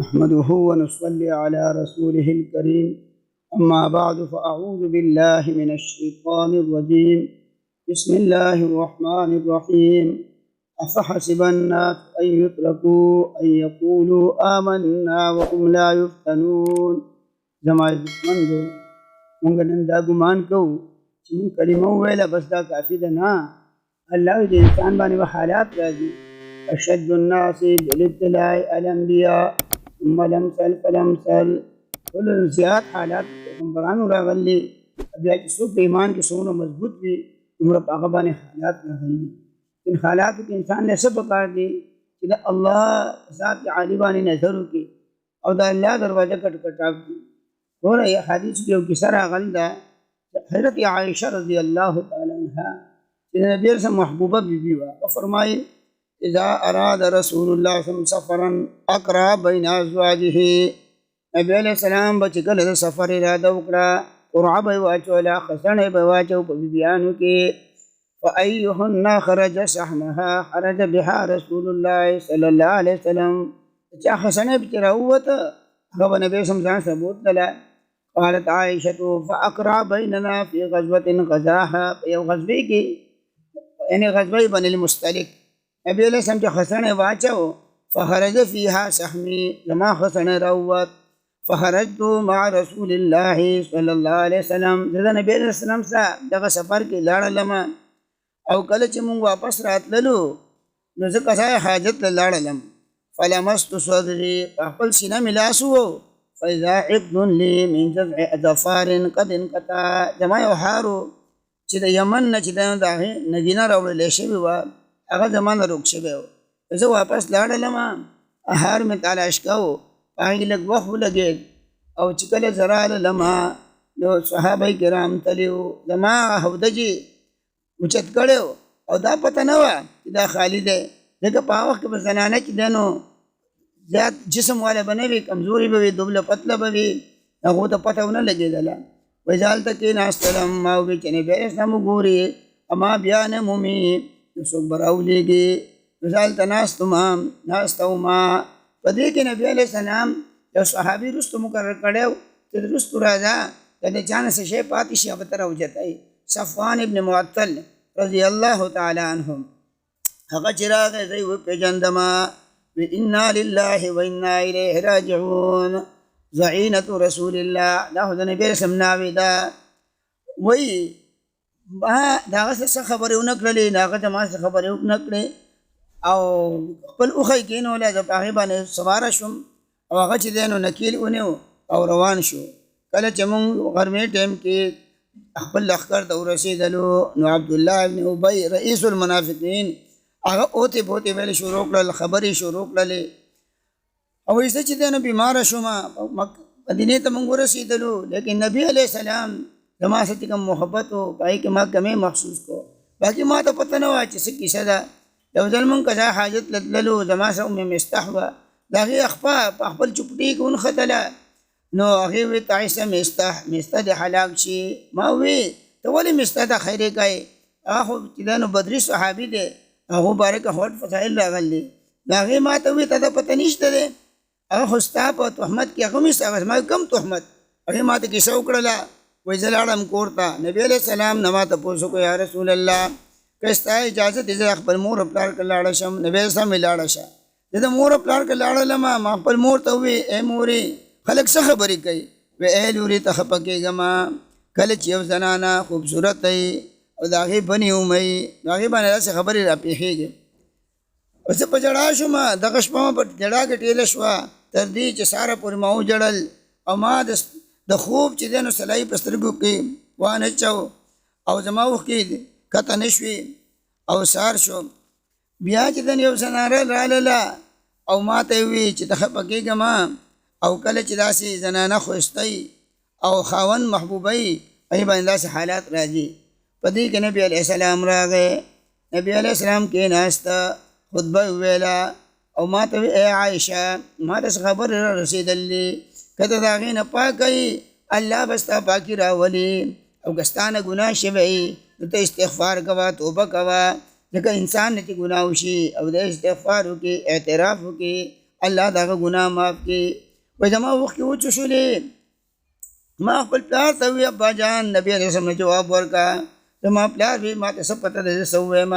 نحمده ونصلي على رسوله الكريم أما بعد فأعوذ بالله من الشيطان الرجيم بسم الله الرحمن الرحيم أفحسب الناس أن يتركوا أن يقولوا آمنا وهم لا يفتنون زمائی دشمندو مونږ نن دا ګمان کوو چې مونږ کلمه وویله بس دا کافي ده نه. الله د انسان باندې به حالات راځي. أشد الناس بالابتلاء الأنبياء ثم الأمثل فالأمثل. ټول زیات حالات پیغمبرانو راغلي، بیا چې څوک په ایمان کې څومره مضبوط وي دومره په هغه باندې حالات راغلي. ان حالاتو کې انسان له څه پکار دي چې د الله ذات عالی باندې نظر وکړي او د الله دروازه کټکټاو کړي. ګوره یو حدیث کې یو کیسه راغلی ده، حضرت عائشه رضی الله تعالی عنها چې د نبی سره محبوبه بیبي وه، او فرمایي اذا اراد رسول الله صلی الله علیه وسلم سفرا اقرا بین ازواجه. نبی علیہ السلام به چې کله د سفر اراده وکړه قرعه به یې واچوله، خزنه به یې واچو په بیبیانو کې. فأيهن خرج سحمها خرج بها رسول الله صلی الله علیه وسلم. چا خزنه پکې راووته هغه به نبی صلی الله علیه وسلم ثبوت دله. قالت عائشة فأقرع بيننا في غزوة غزاها. یو غزوه کې یعنی غزوه بن المستلق نبی علیہ السلام چې خزنه واچو فخرج فيها سحمي، زما خزنه راووت. فخرجت مع رسول الله صلی الله علیه وسلم. زه د نبی علیہ السلام سره دغه سفر کې لاړلم، او کله چې مونږ واپس راتللو نو زه قضای حاجت ته لاړلم. فلمست صدري، په خپل سینه مې لاس وو. فاذا عقد لي من جذع اظفار قد انقطع. زما یو هارو چې د یمن نه چې د هغې نګینه راوړلی شوې وه هغه زما نه روک شوی و. زه واپس لاړلم، هار مې تلاش کوو، په هغې لږ وخت ولګېد. او چې کله زه راللم نو صحابه کرام تلي وو، زما هودجې اوچت کړی و او دا پته نه وه چې دا خالي دی، ځکه په هغه وخت کې به زنانه چې دی نو زیات جسم والا به نه وي، کمزوري به وي، دوبله پتله به وي، هغو ته پته ونه لګېدله. وایي زه هلته کېناستلم، ما وویل چې نبي علیه السلام وګوري اما بیا نه مومي نو څوک به راولېږي. نو زه هلته ناسته وما. په دې کې نبي علیه السلام یو صحابي وروستو مقرر کړی و چې وروستو راځه که د چا نه څه شی پاتې شي هغه ته راوجتئ. صفوان ابن معطل رضی الله تعالی عنهم هغه چې راغی زه یې وپېژندم، انا لله و انا الیه راجعون. زعینة رسول الله، دا خو د نبي رسم ناوې ده. وایي ما د هغه څه خبرې ونه کړلې، د هغه زما څه خبرې ونه کړې، او خپل اوښی کېنولی، زه په هغې باندې سواره شوم او هغه چې دی نو نکیل ونیو او روان شو. کله چې مونږ غرمې ټایم کې خپل لښکر ته ورسېدلو نو عبدالله ابن ابی رئیس المنافقین هغه اوتې بوتې ویلې شروع کړل، خبرې شروع کړلې. او وایي زه چې دی نو بیماره شوم، مدینې ته مونږ ورسېدلو، لیکن نبی علیه السلام زما سره چې کوم محبت و په هغې کې ما کمی محسوس کو. باقي ما ته پته نه وه چې څه کیسه ده. یو ځل مونږ قضا حاجت له تللو، زما سره ام مستح وه، د هغې اخپه په خپل چوپټۍ کې ونښتله. نو هغې وی تعیسه مسته دې هلاک شي. ما وی ته ولې مسته ته خیرې کوې؟ هغه خو چې دی نو بدري صحابي دی، هغو باره کې خوټ فضایل راغلي. نو هغې ما ته وی ته ته پته نشته دی، هغه خو ستا په تهمت کې هغه مې هغه زما کم تهمت. هغې ما ته کیسه وکړله. وایي زه لاړم کور ته، نبي علیه السلام نه ما تپوس وکړو یا رسول الله که ستا اجازه دی زه خپل مور او پلار که لاړه شم. نبي علیه السلام وایي لاړه شه. زه د مور او پلار که لاړلم، ما خپل مور ته ووایي ای مورې خلک څه خبرې کوي؟ وی ای لورې ته خفه کېږم، کله چې یو زنانه خوبصورت وي او د هغې بنې ومئ نو هغې باندې داسې خبرې راپېښېږي. او زه په ژړا شوم، دغه شپه مه په ژړا کې ټېله شوه تر دې چې ساره پورې ما وژړل. او ما د خوب چې دی نو سلایي په سترګو کې وانه چو او زما اوښکې کته نه شوې او سهار شو. بیا چې دی یو زناره راغله او ما ته یې وویل چې ته خفه کېږم، او کله چې داسې زنانه ښایسته او خاوند محبوبه هغې باندې داسې حالات راځي. په دې کې نبي علیه السلام راغی، نبي علیه السلام کېناسته، خطبه یې وویله او ما ته ای عایشه ما ته څه خبرې را رسېدلې، که ته د هغې نه پاکه یې الله به ستا پاکي راولي، او که ستا نه ګناه شوی نو ته استغفار کوه، توبه کوه. ځکه انسان نه چې ګناه وشي او د استغفار وکړي، اعتراف وکړي الله دغه ګناه معاف کړي. وایي زما اوښکې وچوشولې. ما خپل پلار ته وویل ابا جان نبي علیه السلام نه جواب ورکړه. زما پلار وی ما ته څه پته ده زه څه ووایم.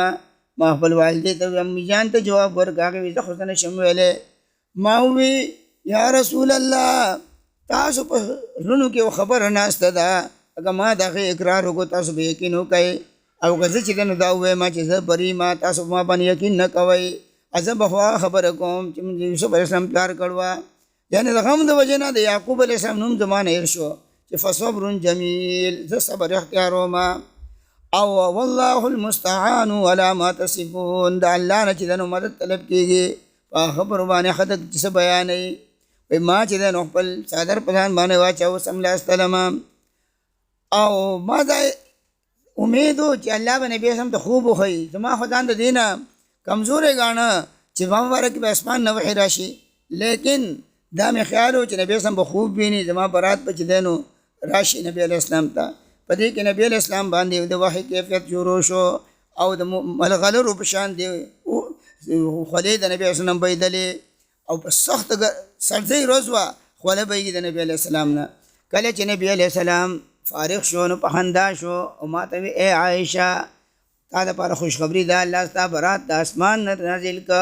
ما خپل والدې ته وویل امی جان ته جواب ورکړه. هغې وایي زه خو څه نشم ویلی. ما ووی یا رسول الله تاسو په زړونو کې یو خبره ناسته ده، اگه ما د هغې اقرار وکړو تاسو به یقین وکئ، او که زه چې ده نو دا ووایم چې زه بري ما تاسو ما باندې یقین نه کوئ، زه به خو هغه خبره کوم چې یوسف علیه السلام پلار کړ وه. یعنې د غم د وجې نه د یعقوب علیه السلام نوم زما نه هېر شو چې فصبر جمیل، زه صبر اختیاروم. او والله المستعان علی ما تصفون، د الله نه چې ده نو مدد طلب کېږي په خبرو باندې ښه ده چې څه بیانوي. وایي ما چې ده نو خپل څادر په ځان باندې واچاوه سملاستلم، او ما دا امید و چې الله به نبي اسلام ته خوب وښیي. زما خو ځان د دې نه کمزوری ګاڼه چې په مباره کې به اسمان نه وحي راشي، لیکن دا مې خیال و چې نبي اسلام به خوب ویني، زما برات به چې دی نو راشي نبي علیه السلام ته. په دې کې نبي علیه السلام باندې د وحي کیفیت شروع شو، او د ملغلرو په شان دی خولې د نبي علیه السلام بهېدلې، او په سخت سړځۍ ورځ وه خوله بهېږي د نبي علیه السلام نه. کله چې نبي علیه السلام فارغ شو نو په خندا شو او ما ته وی ای عایشه تا دپاره خوشخبري ده، الله ستا برات د اسمان نه نازل که.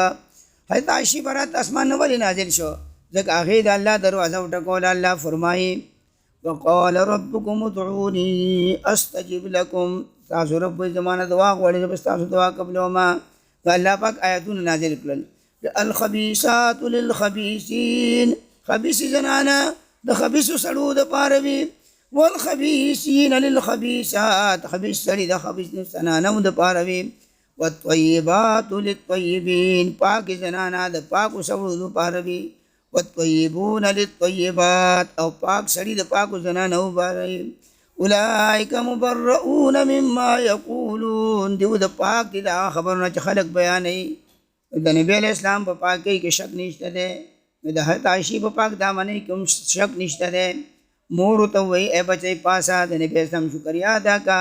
حضرت عایشې برات د اسمان نه ولې نازل شو؟ ځکه هغې د الله دروازه وټکوله. الله فرمایي وقال ربکم ادعوني استجب لکم، تاسو رب وایي زما نه دعا غواړئ زه به ستاسو دعا قبلومه. نو الله پاک آیتونه نازل کړل. الخبیثات للخبیثین، خبیثې زنانه د خبیثو سړو دپاره وي، والخبیثین للخبیثات، خبیث سړي د خبیث زنانو دپاره وي، والطیبات للطیبین، پاکې زنانه د پاکو سړو دپاره وي، والطیبون للطیبات، او پاک سړي د پاکو زنانو دپاره وي. اولئک مبرؤون مما یقولون، دیو د پاک دي د هغه خبرونه چې خلک بیانوي. د نبي علیه السلام په پاکۍ کې شک نشته دی، د حضرت عایشې په پاک دامنۍ کې هم شک نشته دی. مور ورته ووایي ای بچی پاسه د نبي اسلام شکریا ادا کا.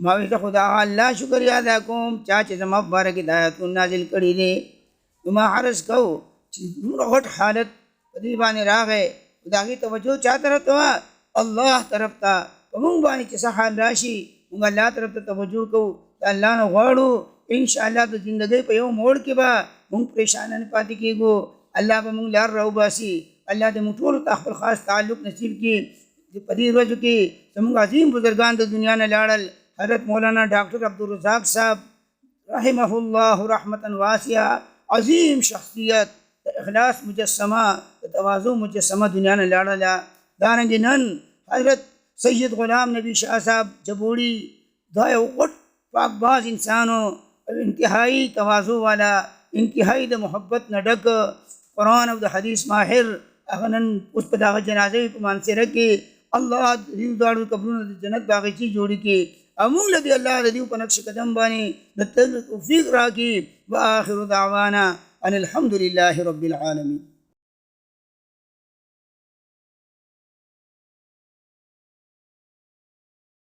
ما وایي زه خو د هغه الله شکریا ادا کوم چا چې زما په باره کې د آیتونه نازل کړي دي. نو ما عرض کوو چې دومره غټ حالت په دې باندې راغی، د هغې توجه چا طرف ته وه؟ الله طرف ته. په مونږ باندې چې څه حال راشي مونږ الله طرف ته توجه کوو، د الله نه غواړو. انشاءالله د زندګۍ په یو موړ کې به مونږ پریشانه نه پاتې کېږو، الله به مونږ لار راوباسي. الله دې مونږ ټولو ته خپل خاص تعلق نصیب کړي. په دې ورځو کې زموږ عظیم بزرګان د دنیا نه لاړل. حضرت مولانا ډاکټر عبدالرزاق صاحب رحمه الله رحمتا واسعه، عظیم شخصیت، د اخلاص مجسمه، د تواضع مجسمه دنیا نه لاړله. دارنګې نن حضرت سید غلام نبی شاه صاحب جبوړي، دا یو غټ پاکباز انسانو، انتهایی تواضع والا، انتهایی د محبت نه ډک، قرآن او د حدیث ماهر. هغه نن اوس په دغه جنازې په مانسره کې الله دیو دواړو قبرونه د جنت باغچې جوړې کړي، او موږ له دې الله د دیو په نقش قدم باندې د تل توفیق راکړي. وآخر دعوانا ان الحمد لله رب العالمین.